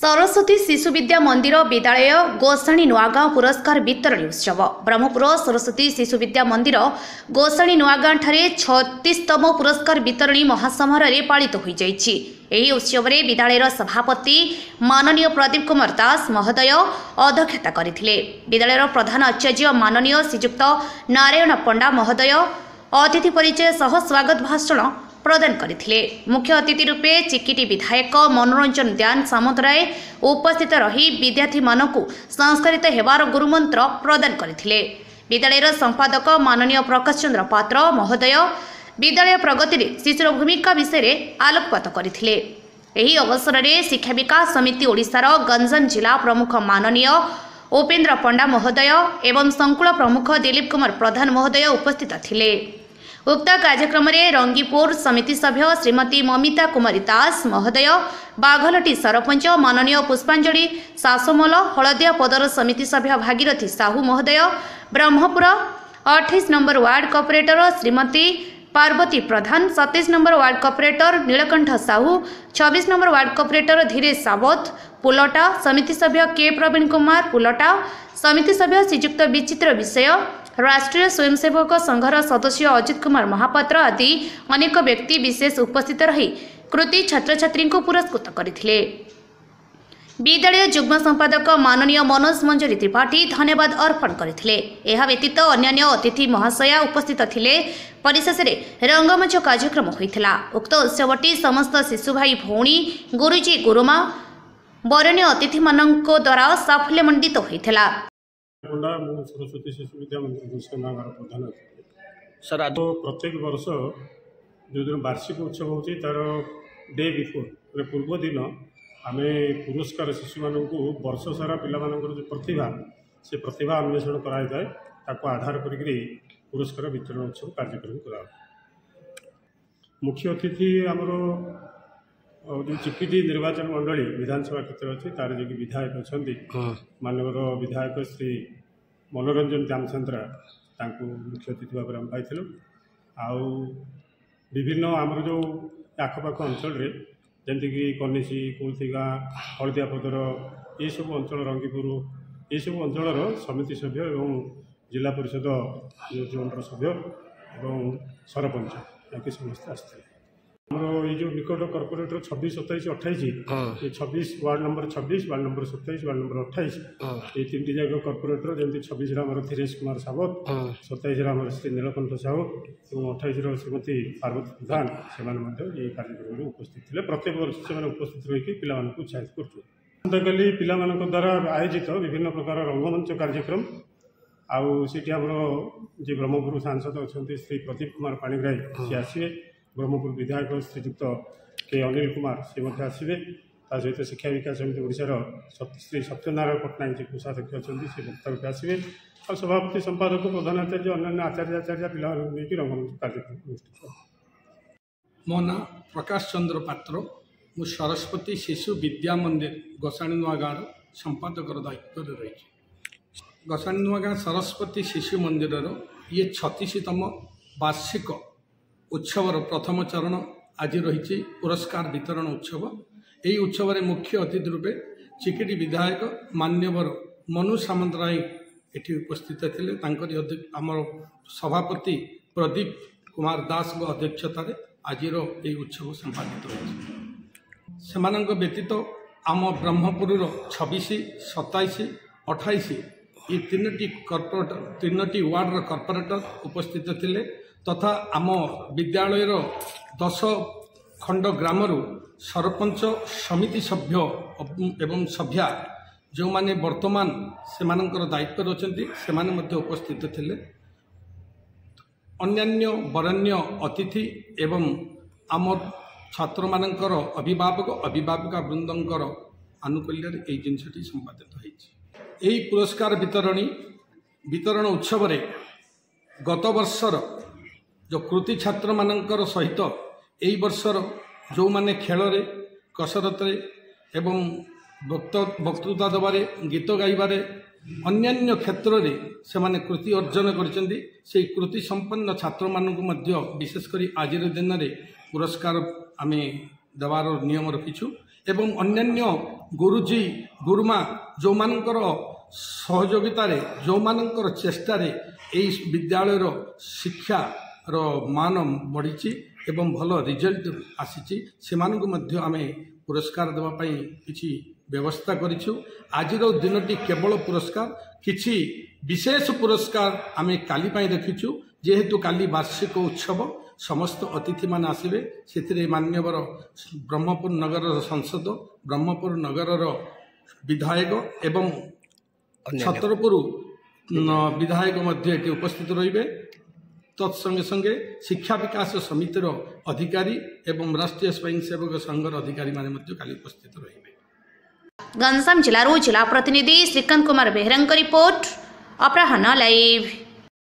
सरस्वती शिशु विद्या मंदिर विद्यालय गोसाणी नुआगांव पुरस्कार वितरण उत्सव ब्रह्मपुर सरस्वती शिशु विद्या मंदिर गोसाणी नुआगांव ठारे 36तम पुरस्कार वितरणी महासमारोह पालित हो जाइछि। एही उत्सव में विद्यालय सभापति माननीय प्रदीप कुमार दास महोदय अध्यक्षता करथिले। विद्यालय प्रधान आचार्य माननीय श्रीयुक्त नारायण पंडा महोदय अतिथि परिचय सह स्वागत भाषण प्रदान करथिले। मुख्य अतिथि रूपे चिकिटी विधायक मनोरंजन ध्यान सामंतराय उपस्थित रही विद्यार्थी मानकु संस्कारित हेबार गुरुमंत्र प्रदान करथिले। विद्यालय संपादक माननीय प्रकाश चंद्र पात्र महोदय विद्यालय प्रगति रे शिशुर भूमिका विषय रे आलोकपात करथिले। एही अवसर में शिक्षा विकास समिति ओडिशार गंजाम जिला प्रमुख माननीय उपेन्द्र पंडा महोदय एवं संकुल प्रमुख दिलीप कुमार प्रधान महोदय उपस्थित थिले। उक्त कार्यक्रम में रंगीपुर समिति सभ्य श्रीमती ममिता कुमारी दास महोदय, बाघलटी सरपंच माननीय पुष्पांजलि सासोमल, हलदिया पदर समिति सभ्य भागीरथी साहू महोदय, Brahmapur 28 number ward corporator Shrimati Parvati Pradhan, 27 number ward corporator Nilkanth Sahu, 26 number ward corporator Dhiresh Sawat, पुलटा समिति सभ्य के प्रवीण कुमार पुलटा, समिति सभ्य श्रीयुक्त विचित्र विषय, राष्ट्रीय स्वयंसेवक संघर सदस्य अजित कुमार महापात्र आदि अनेक व्यक्ति विशेष उपस्थित रही कृति छात्र छात्री को पुरस्कृत करथिले। विद्यालय जुग्म संपादक माननीय मनोज मंजरी त्रिपाठी धन्यवाद अर्पण करथिले। एहा व्यतीत अन्य अतिथि महाशया उपस्थित थिले। परिशेष रंगमंच कार्यक्रम होइथिला। उक्त उत्सवटी समस्त शिशु भाई भौणी गुरुजी गुरुमा वरण्य अतिथि मानक द्वारा साफल्यमंडित होइथिला। सरस्वती शिशु विद्या मंदिर प्रधान सर आज प्रत्येक वर्ष जो दिन वार्षिक उत्सव होची तार डे बिफोर पूर्व दिन आम पुरस्कार शिशु मानक वर्ष सारा पिला जो प्रतिभा से प्रतिभा अन्वेषण कराए ताको आधार करी पुरस्कार वितरण उत्सव कार्यक्रम करा। मुख्य अतिथि आमर जो चिकिटी निर्वाचन मंडली विधानसभा क्षेत्र अच्छी तार जो विधायक अच्छा मानवर विधायक श्री मनोरंजन ध्यानचंद्रा मुख्य अतिथि भाव में पाई आउ विभिन्न आमर जो आखपाख अंचल जमीक कनिसी कुलथिगा हलदिया पदर ये सब अंचल रंगीपुर ये सब अंचल समिति सभ्य एवं जिला परिषद जोन सभ्य एवं सरपंच ये समस्त आसते आमर ये जो निकट कॉर्पोरेटर 26, 27, 28 ये 26 ward number 26 ward number 27 ward number 28 ये 3टी जगह कॉर्पोरेटर जमी 26 आम धीरेश कुमार सावत, 27 आम श्री नीलकंठ साहू और 28 श्रीमती पार्वती प्रधान से कार्यक्रम में उपस्थित थे। प्रत्येक वर्ष से उपस्थित रही पिला उत्साहित कर पिला द्वारा आयोजित विभिन्न प्रकार रंगमंच कार्यक्रम आउट आमर जी ब्रह्मपुर सांसद अच्छा श्री प्रदीप कुमार पाणिग्राही सी आसवे, ब्रह्मपुर विधायक श्रीयुक्त के अनिल कुमार सी आसवे, सहित शिक्षा विकास समिति ओडिशार श्री सत्यनारायण पट्टनायक जी कोषाध्यक्ष अच्छा से वक्ता रूप आसवे और सभापति संपादक प्रधान आचार्य अन्य आचार्य पिला रंगमंच कार्यक्रम अनुष्ठित। मो ना प्रकाश चंद्र पात्र मु सरस्वती शिशु विद्या मंदिर गोसाणी नुआगाँव संपादक दायित्व रही। गोसाणी नुआगाँ सरस्वती शिशु मंदिर ये 36तम वार्षिक उत्सवर प्रथम चरण आज रही पुरस्कार वितरण उत्सव। यही उत्सव में मुख्य अतिथि रूपे चिकिटी विधायक मान्यवर मनोज सामंतराय एटी उपस्थित थे। आमर सभापति प्रदीप कुमार दास अध्यक्षतार आज यही उत्सव संपादित हो। व्यतीत आम ब्रह्मपुर 26, 27, 28 ये 3टी वार्डर कॉर्पोरेटर उपस्थित थे तथा आम विद्यालय 10 खंड ग्रामर सरपंच समिति सभ्य एवं सभ्या जो माने वर्तमान से दायित्व अच्छा उपस्थित थे। अन्यान्य वरण्य अतिथि एवं आम छात्र मानकर अभिभावक अभिभाविका वृंदर आनुकूल्य यही जिनसटी संपादित होती। पुरस्कार वितरण उत्सव गत वर्षर जो कृति छात्र मानकर सहित यही वर्षर जो माने खेल कसरत एवं वक्तृता देवारे गीत गाइबारे अन्यान्य क्षेत्र में से माने कृति अर्जन करछन्ती से कृति संपन्न छात्र मानक मध्य विशेषकर आज दिन में पुरस्कार आम देवार नियम रखीछु एवं अन्यान्य गुरुजी गुरुमा जो मानकर सहयोगितार जो मानकर चेष्टार विद्यालय शिक्षार मान बढ़ी एवं भल रिजल्ट आसी से आम पुरस्कार देवाई किसी व्यवस्था करिछु। आज दिन केवल पुरस्कार किछि विशेष पुरस्कार आम काली रखीचु जेहेतु काली वार्षिक उत्सव समस्त अतिथि मान आसबे से मान्यवर ब्रह्मपुर नगर सांसद ब्रह्मपुर नगर विधायक एवं छतरपुर विधायक मध्य उपस्थित रहिबे। तत्संगे संगे शिक्षा विकास समितिर अधिकारी एवं राष्ट्रीय स्वयंसेवक संघर अधिकारी माने मध्य काली उपस्थित रहिबे। गंजाम जिल्लारू जिला प्रतिनिधि श्रीकांत कुमार बेहरांक रिपोर्ट अपराह्न लाइव।